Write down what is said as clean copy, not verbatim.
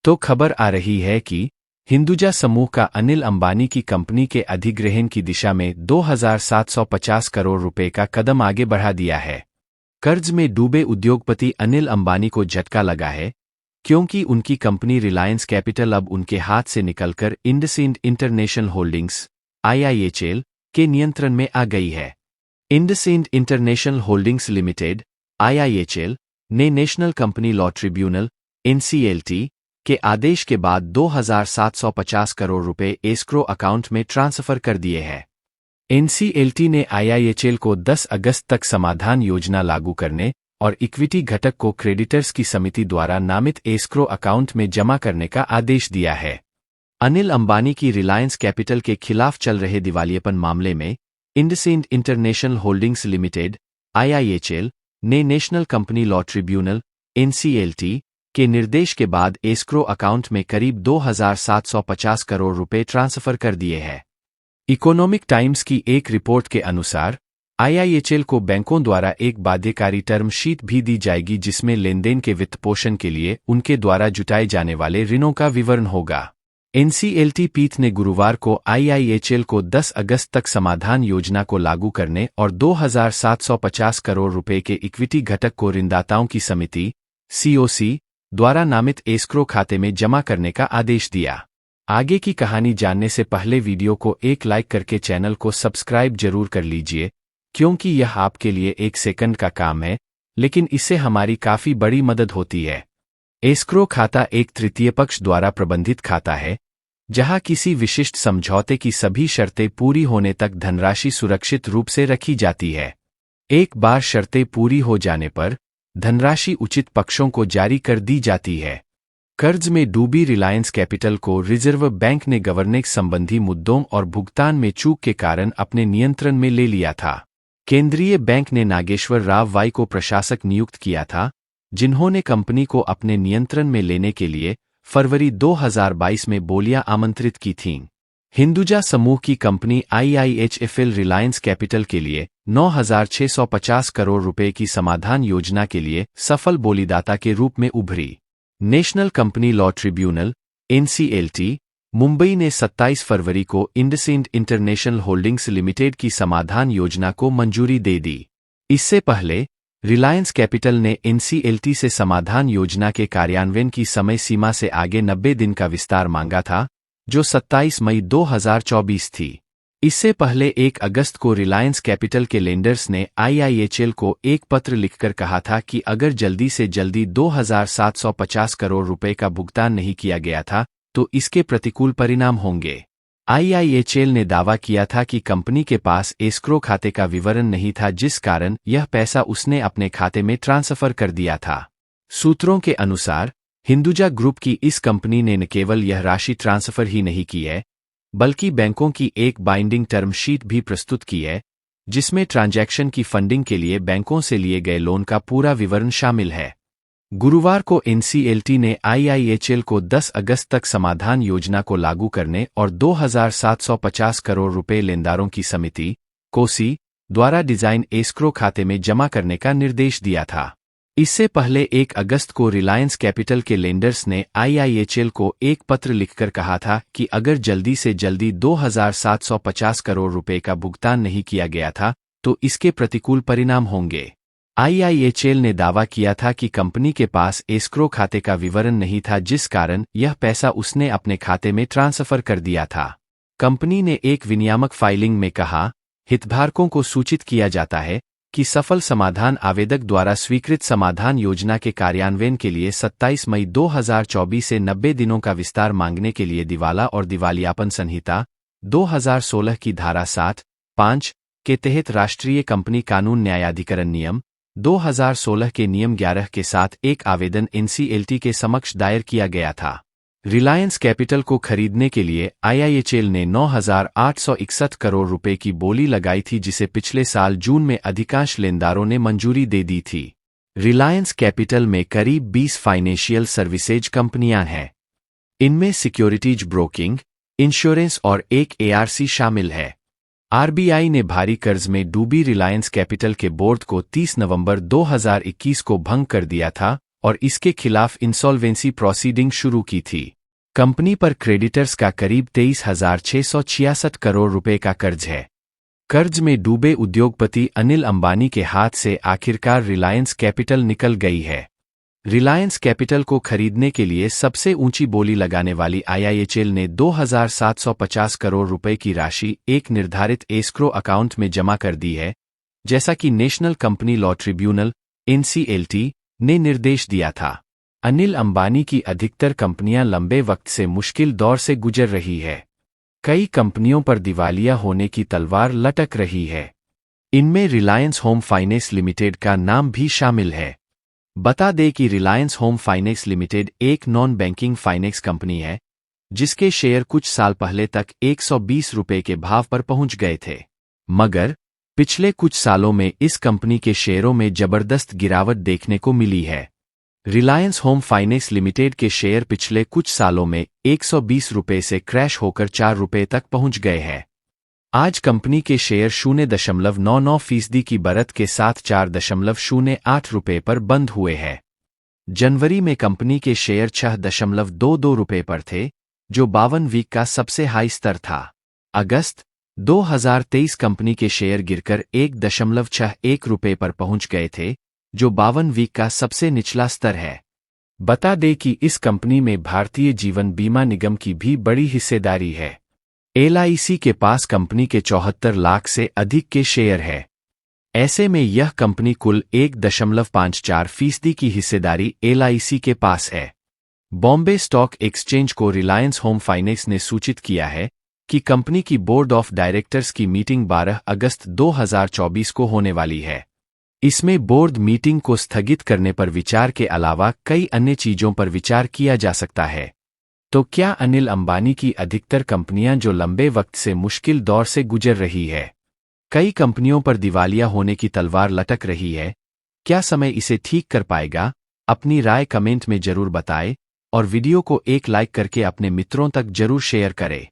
तो खबर आ रही है कि हिंदुजा समूह का अनिल अंबानी की कंपनी के अधिग्रहण की दिशा में 2,750 करोड़ रुपए का कदम आगे बढ़ा दिया है। कर्ज में डूबे उद्योगपति अनिल अंबानी को झटका लगा है, क्योंकि उनकी कंपनी रिलायंस कैपिटल अब उनके हाथ से निकलकर इंडसइंड इंटरनेशनल होल्डिंग्स (IIHL) के नियंत्रण में आ गई है। IndusInd international holdings limited (IIHL) ने national company law tribunal (NCLT) के आदेश के बाद 2,750 करोड़ रुपए एस्क्रो अकाउंट में ट्रांसफर कर दिए हैं। NCLT ने IIHL को 10 अगस्त तक समाधान योजना लागू करने और इक्विटी घटक को क्रेडिटर्स की समिति द्वारा नामित एस्क्रो अकाउंट में जमा करने का आदेश दिया है। अनिल अंबानी की रिलायंस कैपिटल के खिलाफ चल रहे दिवालियेपन मामले में IndusInd international holdings limited (IIHL) ने national company law tribunal (NCLT) के निर्देश के बाद एस्क्रो अकाउंट में करीब 2,750 करोड़ रुपए ट्रांसफर कर दिए हैं। इकोनॉमिक टाइम्स की एक रिपोर्ट के अनुसार IIHL को बैंकों द्वारा एक बाध्यकारी टर्म शीट भी दी जाएगी, जिसमें लेनदेन के वित्तपोषण के लिए उनके द्वारा जुटाए जाने वाले ऋणों का विवरण होगा। NCLT पीठ ने गुरुवार को IIHL को 10 अगस्त तक समाधान योजना को लागू करने और 2,750 करोड़ रुपए के इक्विटी घटक को ऋणदाताओं की समिति (COC) द्वारा नामित एस्क्रो खाते में जमा करने का आदेश दिया। आगे की कहानी जानने से पहले वीडियो को एक लाइक करके चैनल को सब्सक्राइब जरूर कर लीजिए, क्योंकि यह आपके लिए 1 सेकंड का काम है, लेकिन इससे हमारी काफी बड़ी मदद होती है। एस्क्रो खाता एक तृतीय पक्ष द्वारा प्रबंधित खाता है, जहां किसी विशिष्ट समझौते की सभी शर्तें पूरी होने तक धनराशि सुरक्षित रूप से रखी जाती है। एक बार शर्तें पूरी हो जाने पर धनराशि उचित पक्षों को जारी कर दी जाती है। कर्ज में डूबी रिलायंस कैपिटल को रिजर्व बैंक ने गवर्नेंस संबंधी मुद्दों और भुगतान में चूक के कारण अपने नियंत्रण में ले लिया था। केंद्रीय बैंक ने नागेश्वर राव वाई को प्रशासक नियुक्त किया था, जिन्होंने कंपनी को अपने नियंत्रण में लेने के लिए फरवरी 2022 में बोलियां आमंत्रित की थीं। हिंदुजा समूह की कंपनी IIHL रिलायंस कैपिटल के लिए 9,650 करोड़ रुपए की समाधान योजना के लिए सफल बोलीदाता के रूप में उभरी। National company law tribunal (NCLT) Mumbai ने 27 फरवरी को इंडसइंड इंटरनेशनल होल्डिंग्स लिमिटेड की समाधान योजना को मंजूरी दे दी। इससे पहले रिलायंस कैपिटल ने NCLT से समाधान योजना के कार्यान्वयन की समय सीमा से आगे 90 दिन का विस्तार मांगा था, जो 27 मई 2024 थी। इससे पहले 1 अगस्त को रिलायंस कैपिटल के लेंडर्स ने IIHL को एक पत्र लिखकर कहा था कि अगर जल्दी से जल्दी 2,750 करोड़ रुपए का भुगतान नहीं किया गया था, तो इसके प्रतिकूल परिणाम होंगे। IIHL ने दावा किया था कि कंपनी के पास एस्क्रो खाते का विवरण नहीं था, जिस कारण यह पैसा उसने अपने खाते में ट्रांसफर कर दिया था। सूत्रों के अनुसार हिंदुजा ग्रुप की इस कंपनी ने न केवल यह राशि ट्रांसफर ही नहीं की है, बल्कि बैंकों की एक बाइंडिंग टर्म शीट भी प्रस्तुत की है, जिसमें ट्रांजैक्शन की फंडिंग के लिए बैंकों से लिए गए लोन का पूरा विवरण शामिल है। गुरुवार को NCLT ने IIHL को 10 अगस्त तक समाधान योजना को लागू करने और 2,750 करोड़ रुपए लेनदारों की समिति (COC) द्वारा डिजाइन एस्क्रो खाते में जमा करने का निर्देश दिया था। इससे पहले 1 अगस्त को रिलायंस कैपिटल के लेंडर्स ने IIHL को एक पत्र लिखकर कहा था कि अगर जल्दी से जल्दी 2,750 करोड़ रुपए का भुगतान नहीं किया गया था, तो इसके प्रतिकूल परिणाम होंगे। IIHL ने दावा किया था कि कंपनी के पास एस्क्रो खाते का विवरण नहीं था, जिस कारण यह पैसा उसने अपने खाते में ट्रांसफर कर दिया था। कंपनी ने एक विनियामक फाइलिंग में कहा, हितधारकों को सूचित किया जाता है कि सफल समाधान आवेदक द्वारा स्वीकृत समाधान योजना के कार्यान्वयन के लिए 27 मई 2024 से 90 दिनों का विस्तार मांगने के लिए दिवाला और दिवालियापन संहिता 2016 की धारा 7(5) के तहत राष्ट्रीय कंपनी कानून न्यायाधिकरण नियम 2016 के नियम 11 के साथ एक आवेदन NCLT के समक्ष दायर किया गया था। रिलायंस कैपिटल को खरीदने के लिए IIHL ने 9,861 करोड़ रुपए की बोली लगाई थी, जिसे पिछले साल जून में अधिकांश लेनदारों ने मंजूरी दे दी थी। रिलायंस कैपिटल में करीब 20 फाइनेंशियल सर्विसेज कंपनियां हैं। इनमें सिक्योरिटीज ब्रोकिंग, इंश्योरेंस और एक ARC शामिल है। RBI ने भारी कर्ज में डूबी रिलायंस कैपिटल के बोर्ड को 30 नवंबर 2021 को भंग कर दिया था और इसके खिलाफ इंसॉल्वेंसी प्रोसीडिंग शुरू की थी। कंपनी पर क्रेडिटर्स का करीब 23,666 करोड़ रुपए का कर्ज है। कर्ज में डूबे उद्योगपति अनिल अंबानी के हाथ से आखिरकार रिलायंस कैपिटल निकल गई है। रिलायंस कैपिटल को खरीदने के लिए सबसे ऊंची बोली लगाने वाली IIHL ने 2,750 करोड़ रुपए की राशि एक निर्धारित एस्क्रो अकाउंट में जमा कर दी है, जैसा कि national company law tribunal NCLT ने निर्देश दिया था। अनिल अंबानी की अधिकतर कंपनियां लंबे वक्त से मुश्किल दौर से गुजर रही है। कई कंपनियों पर दिवालिया होने की तलवार लटक रही है। इनमें रिलायंस होम फाइनेंस लिमिटेड का नाम भी शामिल है। बता दें कि रिलायंस होम फाइनेंस लिमिटेड एक नॉन बैंकिंग फाइनेंस कंपनी है, जिसके शेयर कुछ साल पहले तक 120 रुपए के भाव पर पहुंच गए थे। मगर पिछले कुछ सालों में इस कंपनी के शेयरों में जबरदस्त गिरावट देखने को मिली है। रिलायंस होम फाइनेंस लिमिटेड के शेयर पिछले कुछ सालों में 120 रुपए से क्रैश होकर 4 रुपए तक पहुंच गए हैं। आज कंपनी के शेयर 0.99% की बढ़त के साथ 4.08 रुपए पर बंद हुए हैं। जनवरी में कंपनी के शेयर 6.22 रुपए पर थे, जो 52 वीक का सबसे हाई स्तर था। अगस्त 2023 कंपनी के शेयर गिरकर 1.61 रुपए पर पहुंच गए थे, जो 52 वीक का सबसे निचला स्तर है। बता दें कि इस कंपनी में भारतीय जीवन बीमा निगम की भी बड़ी हिस्सेदारी है। LIC के पास कंपनी के 74 लाख से अधिक के शेयर है। ऐसे में यह कंपनी कुल 1.54% की हिस्सेदारी LIC के पास है। बॉम्बे स्टॉक एक्सचेंज को रिलायंस होम फाइनेंस ने सूचित किया है कि कंपनी की बोर्ड ऑफ डायरेक्टर्स की मीटिंग 12 अगस्त 2024 को होने वाली है। इसमें बोर्ड मीटिंग को स्थगित करने पर विचार के अलावा कई अन्य चीजों पर विचार किया जा सकता है। तो क्या अनिल अंबानी की अधिकतर कंपनियां जो लंबे वक्त से मुश्किल दौर से गुजर रही है, कई कंपनियों पर दिवालिया होने की तलवार लटक रही है, क्या समय इसे ठीक कर पाएगा? अपनी राय कमेंट में जरूर बताएं और वीडियो को एक लाइक करके अपने मित्रों तक जरूर शेयर करें।